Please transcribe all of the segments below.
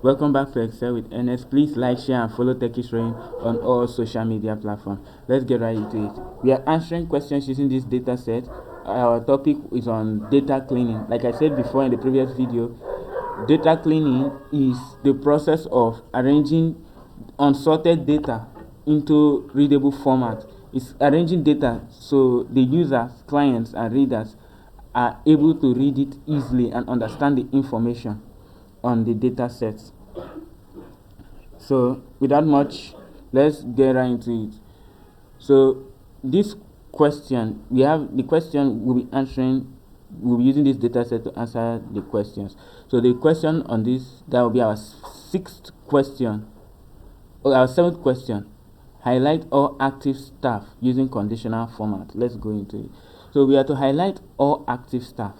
Welcome back to Excel with Ernest. Please like, share, and follow Techish Rain on all social media platforms. Let's get right into it. We are answering questions using this data set. Our topic is on data cleaning. Like I said before in the previous video, data cleaning is the process of arranging unsorted data into readable format. It's arranging data so the users, clients, and readers are able to read it easily and understand the information on the data sets. So without much, let's get right into it. So this question, we have the question we'll be answering, we'll be using this data set to answer the questions. So the question on this, that will be our sixth question, or our seventh question. Highlight all active staff using conditional format. Let's go into it. So we are to highlight all active staff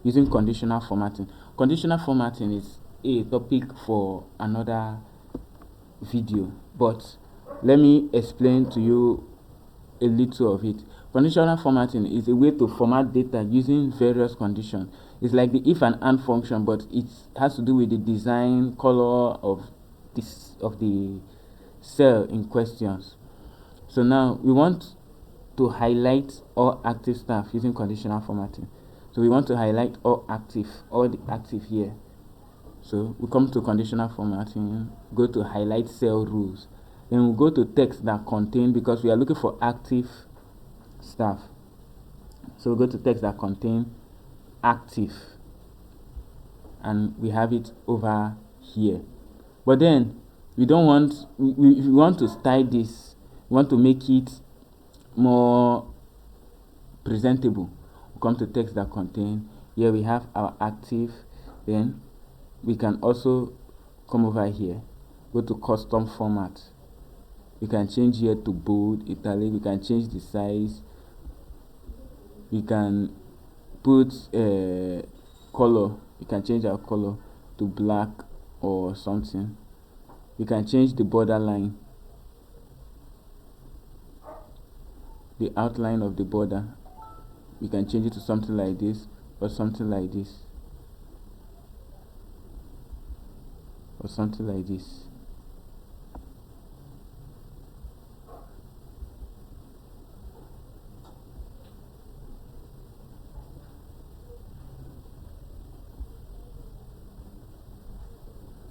using conditional formatting. Conditional formatting is a topic for another video, but let me explain to you a little of it. Conditional formatting is a way to format data using various conditions. It's like the if and and function, but it has to do with the design, color of the cell in questions. So now we want to highlight all active staff using conditional formatting. So we want to highlight all the active here. So we come to conditional formatting, go to highlight cell rules. Then we go to text that contain, because we are looking for active staff. So we go to text that contain active, and we have it over here. But then we don't want, we want to style this, we want to make it more presentable. We come to text that contain. Here we have our active. Then we can also come over here, go to custom format. We can change here to bold, italic. We can change the size. We can put color. We can change our color to black or something. We can change the borderline, the outline of the border. We can change it to something like this, or something like this, or something like this.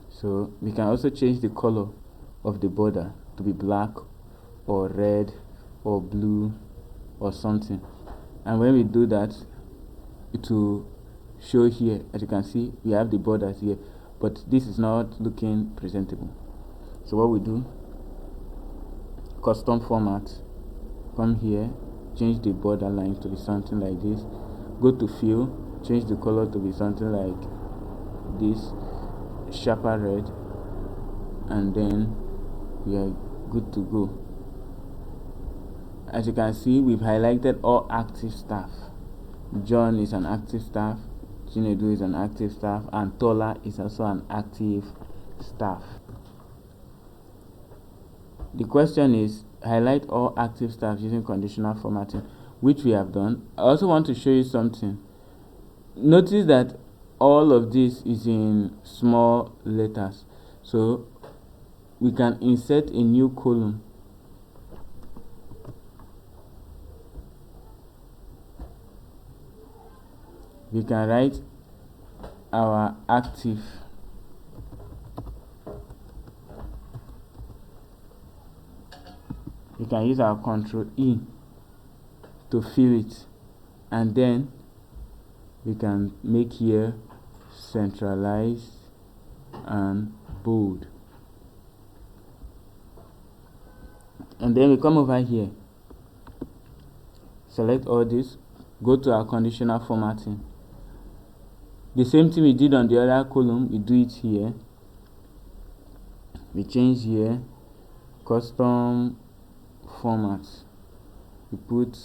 So we can also change the color of the border to be black or red or blue or something. And when we do that, it will show here. As you can see, we have the borders here, but this is not looking presentable. So what we do, custom format, come here, change the borderline to be something like this, go to fill, change the color to be something like this, sharper red, and then we are good to go. As you can see, we've highlighted all active staff. John is an active staff, Chinedu is an active staff, and Tola is also an active staff. The question is highlight all active staff using conditional formatting, which we have done. I also want to show you something. Notice that all of this is in small letters, so we can insert a new column. We can write our active. We can use our Control E to fill it, and then we can make here centralized and bold. And then we come over here, select all this, go to our conditional formatting. The same thing we did on the other column, we do it here. We change here, custom format. We put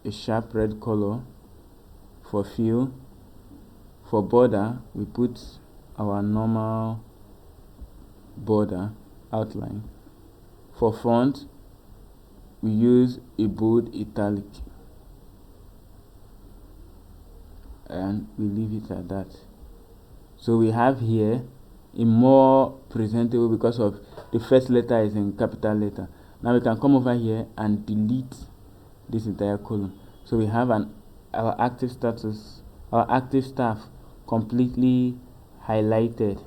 a sharp red color for fill. For border, we put our normal border outline. For font, we use a bold italic, and we leave it at that. So we have here a more presentable because of the first letter is in capital letter. Now we can come over here and delete this entire column. So we have our active status, our active staff completely highlighted.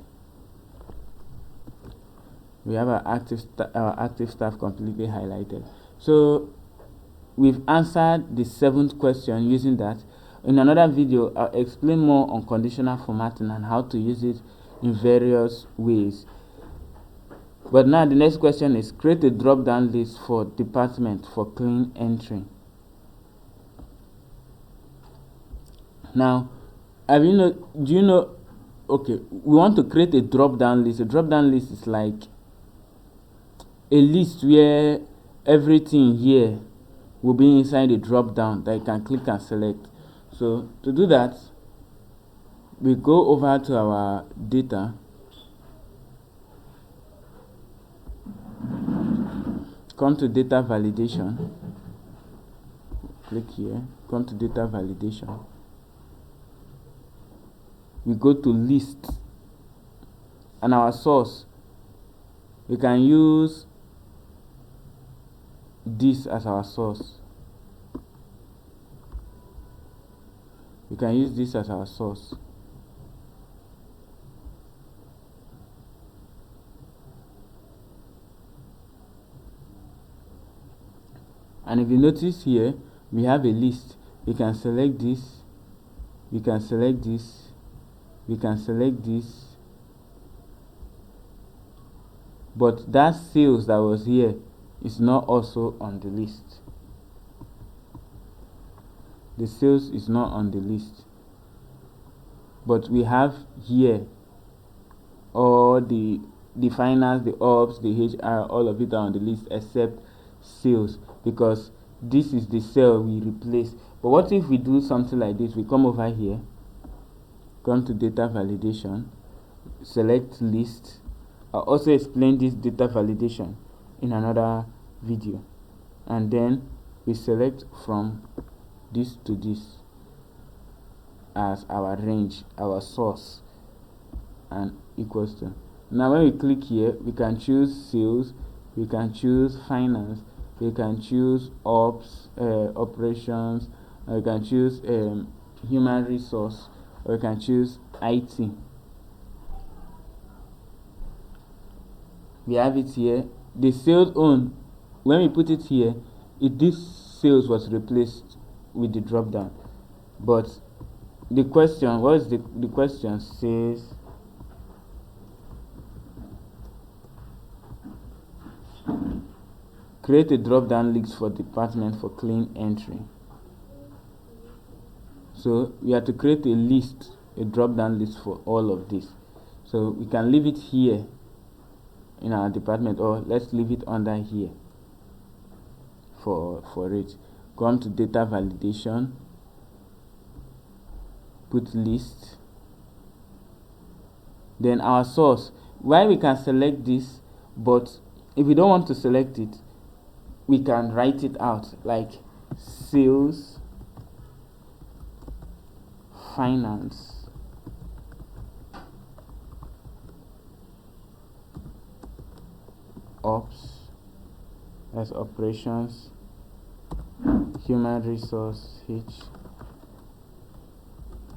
We have our active staff completely highlighted. So we've answered the 7th question using that. In another video, I'll explain more on conditional formatting and how to use it in various ways. But now the next question is create a drop-down list for department for clean entry. Now, do you know, okay, we want to create a drop-down list. A drop-down list is like a list where everything here will be inside a drop-down that you can click and select. So to do that, we go over to our data, come to data validation, click here, come to data validation, we go to list, and our source, we can use this as our source. We can use this as our source. And if you notice here, we have a list. We can select this, we can select this, we can select this. But that sales that was here is not also on the list. The sales is not on the list. But we have here all the finance, the ops, the HR, all of it are on the list except sales, because this is the cell we replace. But what if we do something like this? We come over here, come to data validation, select list. I'll also explain this data validation in another video. And then we select from this to this as our range, our source, and equals to. Now when we click here, we can choose sales, we can choose finance, we can choose ops, operations, we can choose human resource, or we can choose IT. We have it here. The sales own, when we put it here, this sales was replaced with the drop down. But the question, what is the question says, create a drop down list for department for clean entry. So we have to create a list, a drop down list for all of this. So we can leave it here in our department, or let's leave it under here for it. Come to data validation, put list, then our source. Why we can select this, but if we don't want to select it, we can write it out like sales, finance, ops, as operations, human resource H,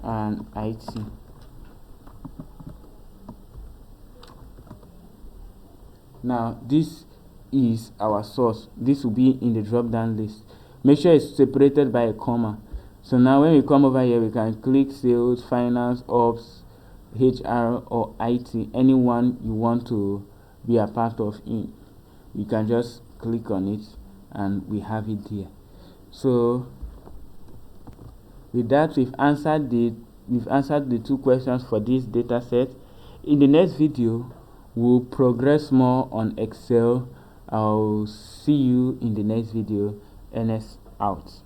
and IT. Now this is our source. This will be in the drop down list. Make sure it's separated by a comma. So now when we come over here, we can click sales, finance, ops, HR, or IT, anyone you want to be a part of in. You can just click on it and we have it here. So with that, we've answered the 2 questions for this data set. In the next video, we'll progress more on Excel. I'll see you in the next video. NS out.